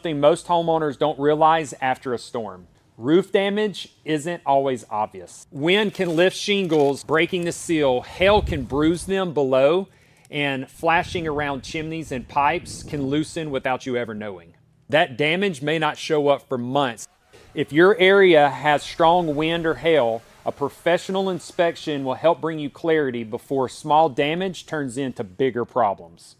something most homeowners don't realize after a storm. Roof damage isn't always obvious. Wind can lift shingles, breaking the seal. Hail can bruise them below, and flashing around chimneys and pipes can loosen without you ever knowing. That damage may not show up for months. If your area has strong wind or hail, a professional inspection will help bring you clarity before small damage turns into bigger problems.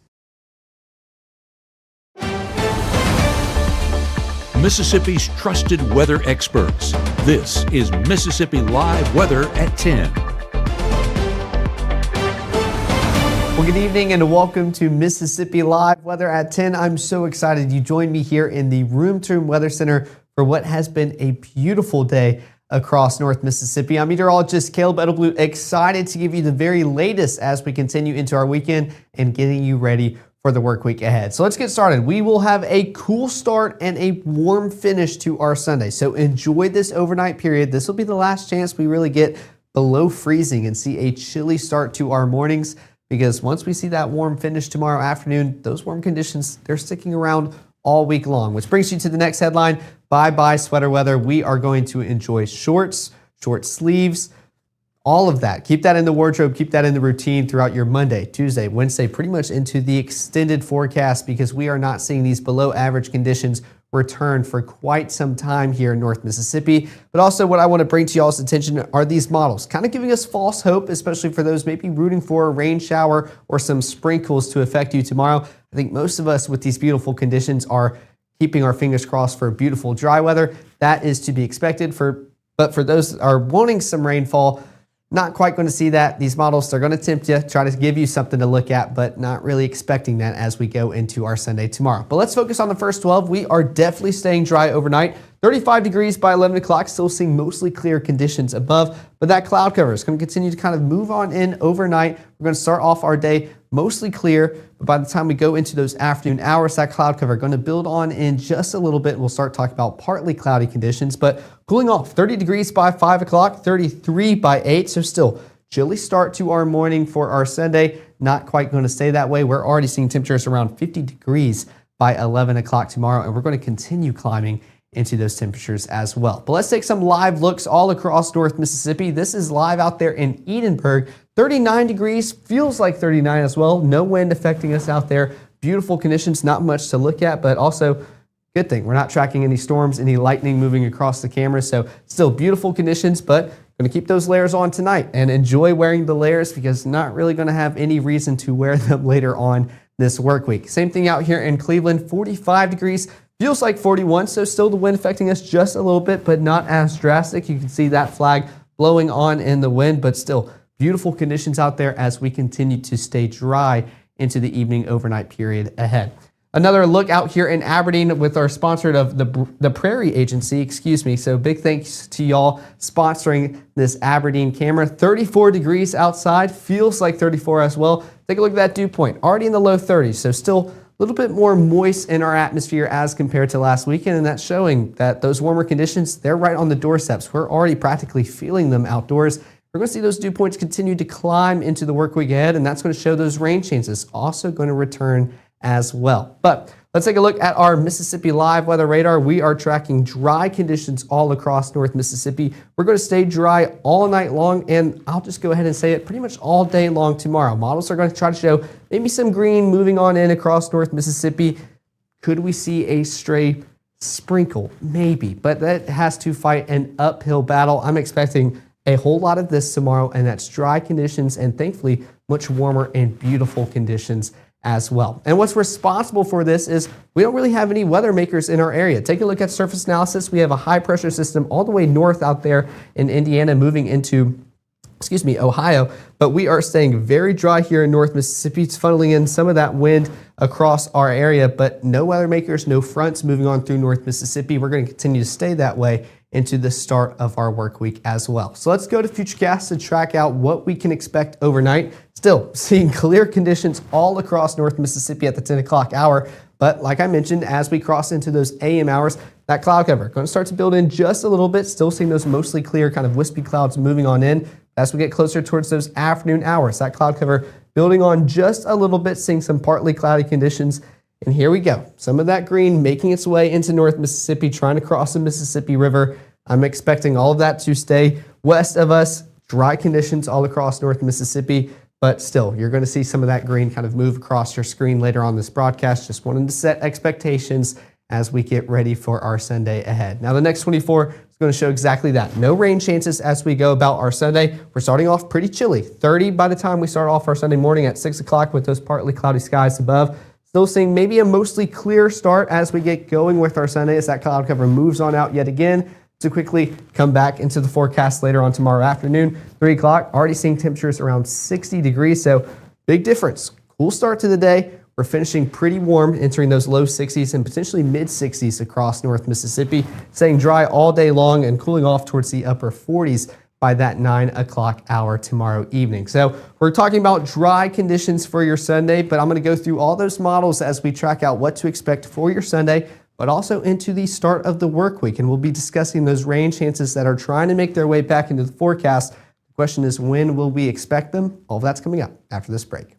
Mississippi's trusted weather experts. This is Mississippi Live Weather at 10. Well, good evening and welcome to Mississippi Live Weather at 10. I'm so excited you joined me here in the Room to Room Weather Center for what has been a beautiful day across North Mississippi. I'm meteorologist Caleb Edelblue, excited to give you the very latest as we continue into our weekend and getting you ready for the work week ahead. So let's get started. We will have a cool start and a warm finish to our Sunday. So enjoy this overnight period. This will be the last chance we really get below freezing and see a chilly start to our mornings, because once we see that warm finish tomorrow afternoon, those warm conditions, they're sticking around all week long, which brings you to the next headline. Bye-bye sweater weather. We are going to enjoy shorts, short sleeves, all of that. Keep that in the wardrobe, keep that in the routine throughout your Monday, Tuesday, Wednesday, pretty much into the extended forecast, because we are not seeing these below average conditions return for quite some time here in North Mississippi. But also what I want to bring to y'all's attention are these models, kind of giving us false hope, especially for those maybe rooting for a rain shower or some sprinkles to affect you tomorrow. I think most of us with these beautiful conditions are keeping our fingers crossed for beautiful dry weather. That is to be expected. But for those that are wanting some rainfall, not quite going to see that. These models, they're going to tempt you, try to give you something to look at, but not really expecting that as we go into our Sunday tomorrow. But let's focus on the first 12. We are definitely staying dry overnight. 35 degrees by 11 o'clock, still seeing mostly clear conditions above, but that cloud cover is going to continue to kind of move on in overnight. We're going to start off our day mostly clear, but by the time we go into those afternoon hours, that cloud cover going to build on in just a little bit. We'll start talking about partly cloudy conditions, but cooling off. 30 degrees by 5 o'clock, 33 by 8, so still chilly start to our morning for our Sunday. Not quite going to stay that way. We're already seeing temperatures around 50 degrees by 11 o'clock tomorrow, and we're going to continue climbing into those temperatures as well. But let's take some live looks all across North Mississippi. This is live out there in Edinburgh. 39 degrees, feels like 39 as well. No wind affecting us out there. Beautiful conditions, not much to look at, but also good thing. We're not tracking any storms, any lightning moving across the camera. So still beautiful conditions, but going to keep those layers on tonight and enjoy wearing the layers, because not really going to have any reason to wear them later on this work week. Same thing out here in Cleveland, 45 degrees. Feels like 41, so still the wind affecting us just a little bit, but not as drastic. You can see that flag blowing on in the wind, but still beautiful conditions out there as we continue to stay dry into the evening overnight period ahead. Another look out here in Aberdeen with our sponsor of the Prairie Agency, So big thanks to y'all sponsoring this Aberdeen camera. 34 degrees outside, feels like 34 as well. Take a look at that dew point, already in the low 30s, so still a little bit more moist in our atmosphere as compared to last weekend, and that's showing that those warmer conditions, they're right on the doorsteps. We're already practically feeling them outdoors. We're going to see those dew points continue to climb into the work week ahead, and that's going to show those rain chances also going to return as well. But let's take a look at our Mississippi Live weather radar. We are tracking dry conditions all across North Mississippi. We're going to stay dry all night long, and I'll just go ahead and say it, pretty much all day long tomorrow. Models are going to try to show maybe some green moving on in across North Mississippi. Could we see a stray sprinkle? Maybe, but that has to fight an uphill battle. I'm expecting a whole lot of this tomorrow, and that's dry conditions and thankfully much warmer and beautiful conditions as well. And what's responsible for this is we don't really have any weather makers in our area. Take a look at surface analysis. We have a high pressure system all the way north out there in Indiana moving into Ohio, but we are staying very dry here in North Mississippi. It's funneling in some of that wind across our area, but no weather makers, no fronts moving on through North Mississippi. We're going to continue to stay that way into the start of our work week as well. So let's go to Futurecast to track out what we can expect overnight. Still seeing clear conditions all across North Mississippi at the 10 o'clock hour. But like I mentioned, as we cross into those AM hours, that cloud cover going to start to build in just a little bit. Still seeing those mostly clear kind of wispy clouds moving on in. As we get closer towards those afternoon hours, that cloud cover building on just a little bit, seeing some partly cloudy conditions. And here we go. Some of that green making its way into North Mississippi, trying to cross the Mississippi River. I'm expecting all of that to stay west of us. Dry conditions all across North Mississippi. But still, you're going to see some of that green kind of move across your screen later on this broadcast. Just wanted to set expectations as we get ready for our Sunday ahead. Now, the next 24 is going to show exactly that. No rain chances as we go about our Sunday. We're starting off pretty chilly. 30 by the time we start off our Sunday morning at 6 o'clock with those partly cloudy skies above. Still seeing maybe a mostly clear start as we get going with our Sunday as that cloud cover moves on out yet again to quickly come back into the forecast later on tomorrow afternoon. 3 o'clock, already seeing temperatures around 60 degrees, so big difference. Cool start to the day. We're finishing pretty warm, entering those low 60s and potentially mid 60s across North Mississippi, staying dry all day long and cooling off towards the upper 40s by that 9 o'clock hour tomorrow evening. So we're talking about dry conditions for your Sunday, but I'm going to go through all those models as we track out what to expect for your Sunday, but also into the start of the work week. And we'll be discussing those rain chances that are trying to make their way back into the forecast. The question is, when will we expect them? All of that's coming up after this break.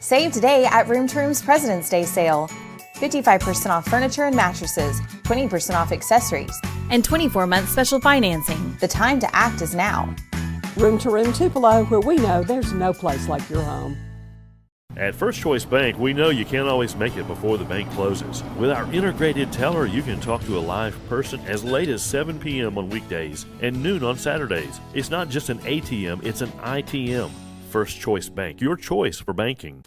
Save today at Room to Room's President's Day sale. 55% off furniture and mattresses, 20% off accessories, and 24-month special financing. The time to act is now. Room to Room Tupelo, where we know there's no place like your home. At First Choice Bank, we know you can't always make it before the bank closes. With our integrated teller, you can talk to a live person as late as 7 p.m. on weekdays and noon on Saturdays. It's not just an ATM, it's an ITM. First Choice Bank, your choice for banking.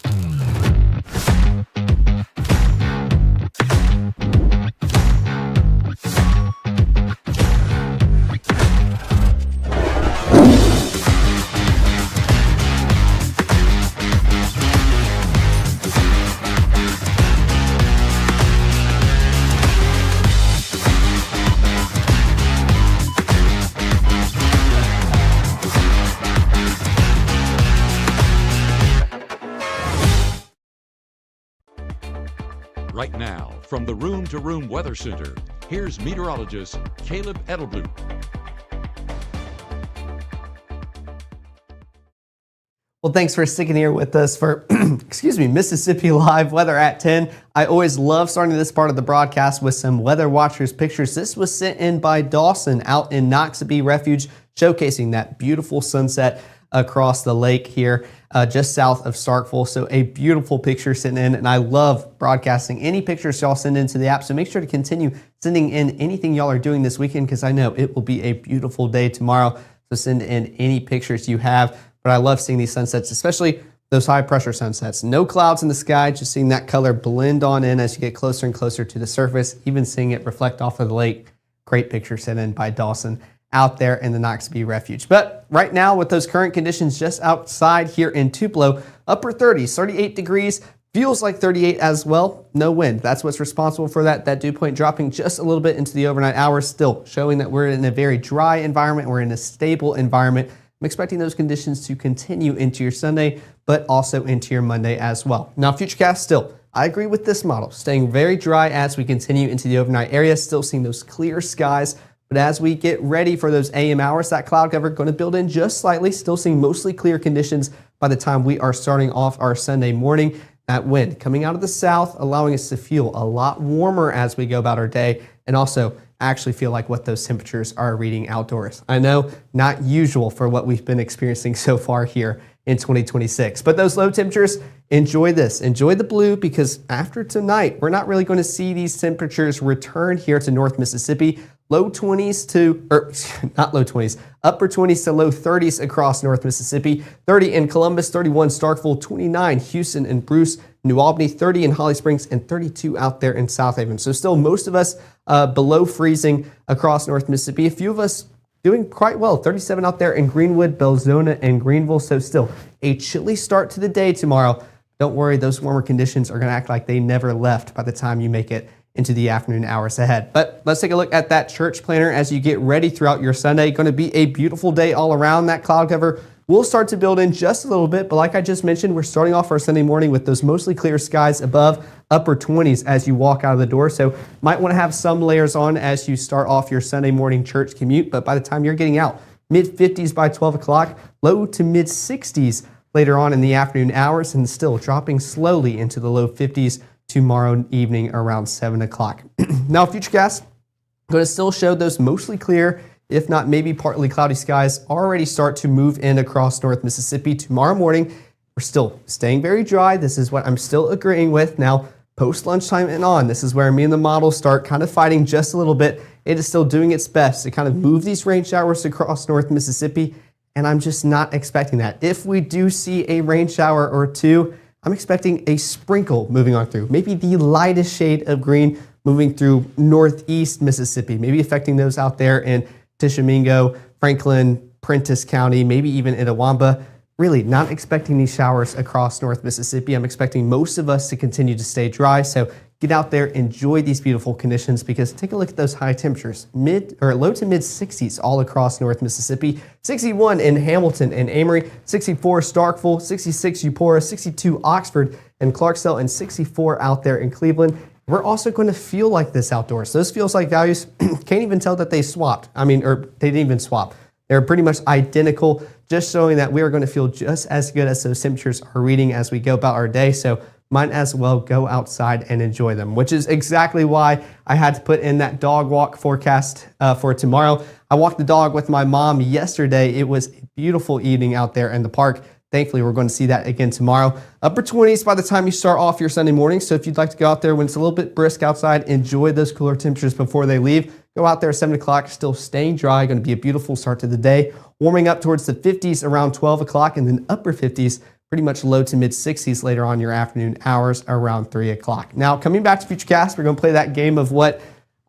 Right now, from the Room to Room Weather Center, here's meteorologist Caleb Edelblut. Well, thanks for sticking here with us for, Mississippi Live Weather at 10. I always love starting this part of the broadcast with some Weather Watchers pictures. This was sent in by Dawson out in Noxubee Refuge, showcasing that beautiful sunset across the lake here just south of Starkville. So a beautiful picture sent in, and I love broadcasting any pictures y'all send into the app. So make sure to continue sending in anything y'all are doing this weekend, because I know it will be a beautiful day tomorrow. So send in any pictures you have. But I love seeing these sunsets, especially those high pressure sunsets. No clouds in the sky, just seeing that color blend on in as you get closer and closer to the surface, even seeing it reflect off of the lake. Great picture sent in by Dawson out there in the Noxubee Refuge. But right now, with those current conditions just outside here in Tupelo, upper 30s, 38 degrees, feels like 38 as well. No wind. That's what's responsible for that. That dew point dropping just a little bit into the overnight hours, still showing that we're in a very dry environment. We're in a stable environment. I'm expecting those conditions to continue into your Sunday, but also into your Monday as well. Now, Futurecast still, I agree with this model, staying very dry as we continue into the overnight area, still seeing those clear skies. But as we get ready for those AM hours, that cloud cover going to build in just slightly, still seeing mostly clear conditions by the time we are starting off our Sunday morning. That wind coming out of the south, allowing us to feel a lot warmer as we go about our day, and also actually feel like what those temperatures are reading outdoors. I know, not usual for what we've been experiencing so far here in 2026. But those low temperatures, enjoy this. Enjoy the blue, because after tonight, we're not really going to see these temperatures return here to North Mississippi. Low 20s to, not low 20s, upper 20s to low 30s across North Mississippi. 30 in Columbus, 31 Starkville, 29 Houston and Bruce, New Albany, 30 in Holly Springs, and 32 out there in South Haven. So still most of us below freezing across North Mississippi. A few of us doing quite well. 37 out there in Greenwood, Belzona, and Greenville. So still a chilly start to the day tomorrow. Don't worry, those warmer conditions are going to act like they never left by the time you make it into the afternoon hours ahead. But let's take a look at that church planner as you get ready throughout your Sunday. Going to be a beautiful day all around. That cloud cover will start to build in just a little bit, but like I just mentioned, we're starting off our Sunday morning with those mostly clear skies above, upper 20s as you walk out of the door. So might want to have some layers on as you start off your Sunday morning church commute, but by the time you're getting out, mid 50s by 12 o'clock, low to mid 60s later on in the afternoon hours, and still dropping slowly into the low 50s tomorrow evening around 7 o'clock. Now, Futurecast going to still show those mostly clear, if not maybe partly cloudy skies already start to move in across North Mississippi tomorrow morning. We're still staying very dry. This is what I'm still agreeing with. Now, post lunchtime and on, this is where me and the model start kind of fighting just a little bit. It is still doing its best to kind of move these rain showers across North Mississippi, and I'm just not expecting that. If we do see a rain shower or two, I'm expecting a sprinkle moving on through, maybe the lightest shade of green moving through northeast Mississippi, maybe affecting those out there in Tishomingo, Franklin, Prentiss County, maybe even Itawamba. Really not expecting these showers across North Mississippi. I'm expecting most of us to continue to stay dry. So get out there, enjoy these beautiful conditions, because take a look at those high temperatures, low to mid 60s all across North Mississippi. 61 in Hamilton and Amory, 64 Starkville, 66 Eupora, 62 Oxford and Clarksdale, and 64 out there in Cleveland. We're also going to feel like this outdoors. Those feels like values, can't even tell that they swapped. Or they didn't even swap. They're pretty much identical, just showing that we are going to feel just as good as those temperatures are reading as we go about our day. So might as well go outside and enjoy them, which is exactly why I had to put in that dog walk forecast for tomorrow. I walked the dog with my mom yesterday. It was a beautiful evening out there in the park. Thankfully, we're going to see that again tomorrow. Upper 20s by the time you start off your Sunday morning. So if you'd like to go out there when it's a little bit brisk outside, enjoy those cooler temperatures before they leave. Go out there at 7 o'clock, still staying dry. Going to be a beautiful start to the day. Warming up towards the 50s around 12 o'clock, and then upper 50s, pretty much low to mid 60s later on your afternoon hours around 3 o'clock. Now, coming back to Futurecast, we're going to play that game of what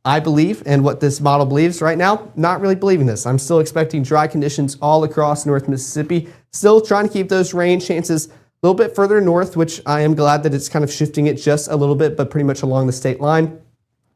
I believe and what this model believes. Right now, not really believing this. I'm still expecting dry conditions all across North Mississippi. Still trying to keep those rain chances a little bit further north, which I am glad that it's kind of shifting it just a little bit, but pretty much along the state line.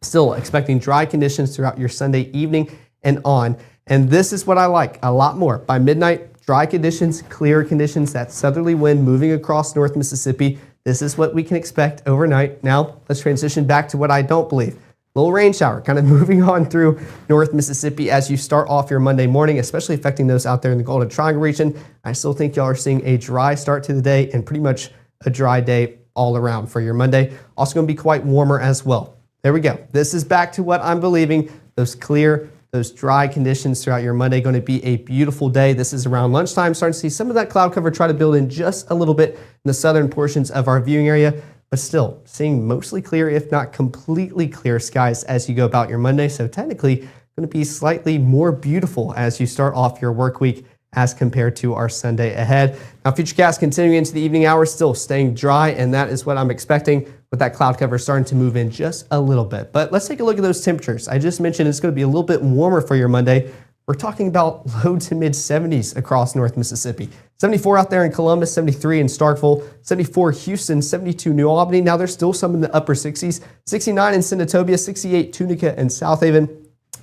Still expecting dry conditions throughout your Sunday evening and on. And this is what I like a lot more. By midnight, dry conditions, clear conditions, that southerly wind moving across North Mississippi. This is what we can expect overnight. Now, let's transition back to what I don't believe. Little rain shower kind of moving on through North Mississippi as you start off your Monday morning, especially affecting those out there in the Golden Triangle region. I still think y'all are seeing a dry start to the day and pretty much a dry day all around for your Monday. Also going to be quite warmer as well. There we go. This is back to what I'm believing. Those clear, those dry conditions throughout your Monday. Going to be a beautiful day. This is around lunchtime. Starting to see some of that cloud cover try to build in just a little bit in the southern portions of our viewing area. But still seeing mostly clear, if not completely clear skies as you go about your Monday. So technically going to be slightly more beautiful as you start off your work week as compared to our Sunday ahead. Now, Futurecast continuing into the evening hours, still staying dry, and that is what I'm expecting with that cloud cover starting to move in just a little bit. But let's take a look at those temperatures. I just mentioned it's going to be a little bit warmer for your Monday. We're talking about low to mid 70s across North Mississippi. 74 out there in Columbus, 73 in Starkville, 74 Houston, 72 New Albany. Now there's still some in the upper 60s. 69 in Senatobia, 68 Tunica and South Haven,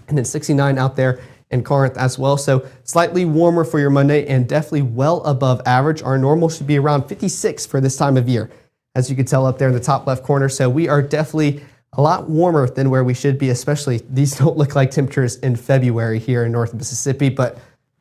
and then 69 out there in Corinth as well. So slightly warmer for your Monday and definitely well above average. Our normal should be around 56 for this time of year, as you can tell up there in the top left corner. So we are definitely a lot warmer than where we should be, especially these don't look like temperatures in February here in North Mississippi, but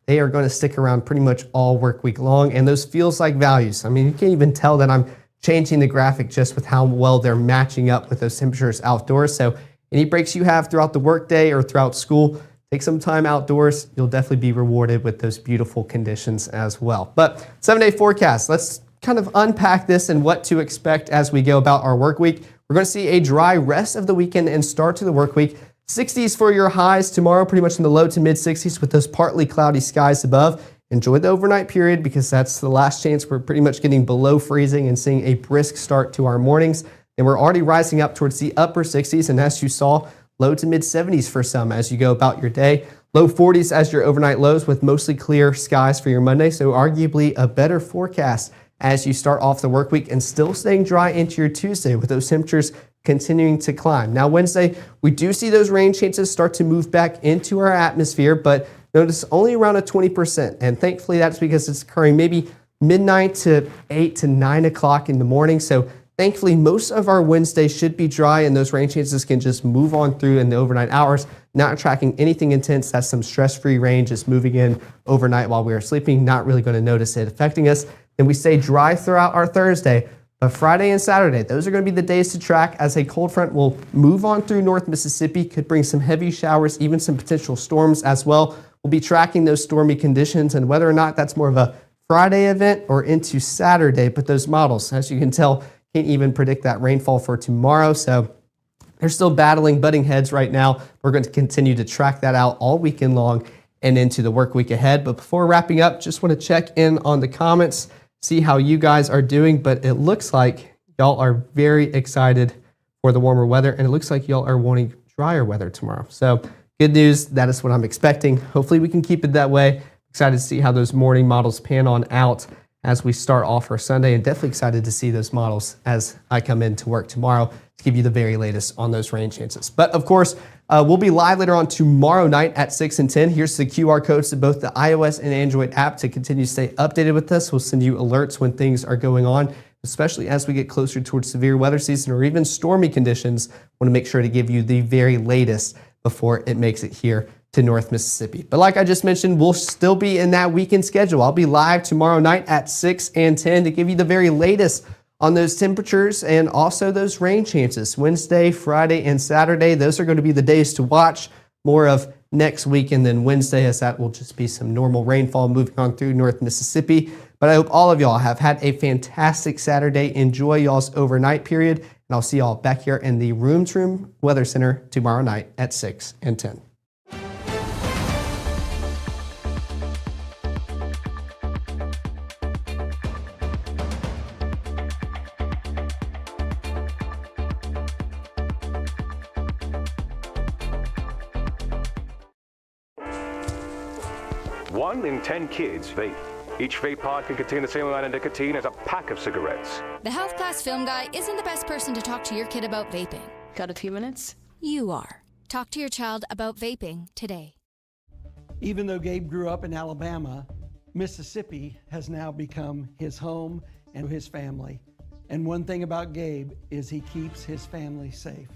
they are going to stick around pretty much all work week long. And those feels like values. I mean, you can't even tell that I'm changing the graphic just with how well they're matching up with those temperatures outdoors. So any breaks you have throughout the workday or throughout school, take some time outdoors. You'll definitely be rewarded with those beautiful conditions as well. But 7-day forecast, let's kind of unpack this and what to expect as we go about our work week. We're going to see a dry rest of the weekend and start to the work week. 60s for your highs tomorrow, pretty much in the low to mid 60s with those partly cloudy skies above. Enjoy the overnight period because that's the last chance we're pretty much getting below freezing and seeing a brisk start to our mornings. And we're already rising up towards the upper 60s, and as you saw, low to mid 70s for some as you go about your day. Low 40s as your overnight lows with mostly clear skies for your Monday, so arguably a better forecast as you start off the work week and still staying dry into your Tuesday with those temperatures continuing to climb. Now Wednesday, we do see those rain chances start to move back into our atmosphere, but notice only around a 20%. And thankfully that's because it's occurring maybe midnight to 8 to 9 o'clock in the morning. So thankfully most of our Wednesday should be dry and those rain chances can just move on through in the overnight hours, not tracking anything intense. That's some stress-free rain just moving in overnight while we are sleeping, not really going to notice it affecting us. Then we stay dry throughout our Thursday. But Friday and Saturday, those are going to be the days to track as a cold front will move on through North Mississippi, could bring some heavy showers, even some potential storms as well. We'll be tracking those stormy conditions and whether or not that's more of a Friday event or into Saturday. But those models, as you can tell, can't even predict that rainfall for tomorrow. So they're still battling butting heads right now. We're going to continue to track that out all weekend long and into the work week ahead. But before wrapping up, just want to check in on the comments, see how you guys are doing. But it looks like y'all are very excited for the warmer weather, and it looks like y'all are wanting drier weather tomorrow. So good news, that is what I'm expecting. Hopefully we can keep it that way. Excited to see how those morning models pan on out as we start off our Sunday, and definitely excited to see those models as I come into work tomorrow to give you the very latest on those rain chances. But of course, we'll be live later on tomorrow night at 6 and 10. Here's the QR codes to both the iOS and Android app to continue to stay updated with us. We'll send you alerts when things are going on, especially as we get closer towards severe weather season or even stormy conditions. Want to make sure to give you the very latest before it makes it here to North Mississippi. But like I just mentioned, we'll still be in that weekend schedule. I'll be live tomorrow night at 6 and 10 to give you the very latest on those temperatures and also those rain chances. Wednesday, Friday, and Saturday, those are going to be the days to watch. More of next week and then Wednesday, as that will just be some normal rainfall moving on through North Mississippi. But I hope all of y'all have had a fantastic Saturday. Enjoy y'all's overnight period, and I'll see y'all back here in the Room to Room Weather Center tomorrow night at 6 and 10. One in 10 kids vape. Each vape pod can contain the same amount of nicotine as a pack of cigarettes. The health class film guy isn't the best person to talk to your kid about vaping. Got a few minutes? You are. Talk to your child about vaping today. Even though Gabe grew up in Alabama, Mississippi has now become his home and his family. And one thing about Gabe is he keeps his family safe.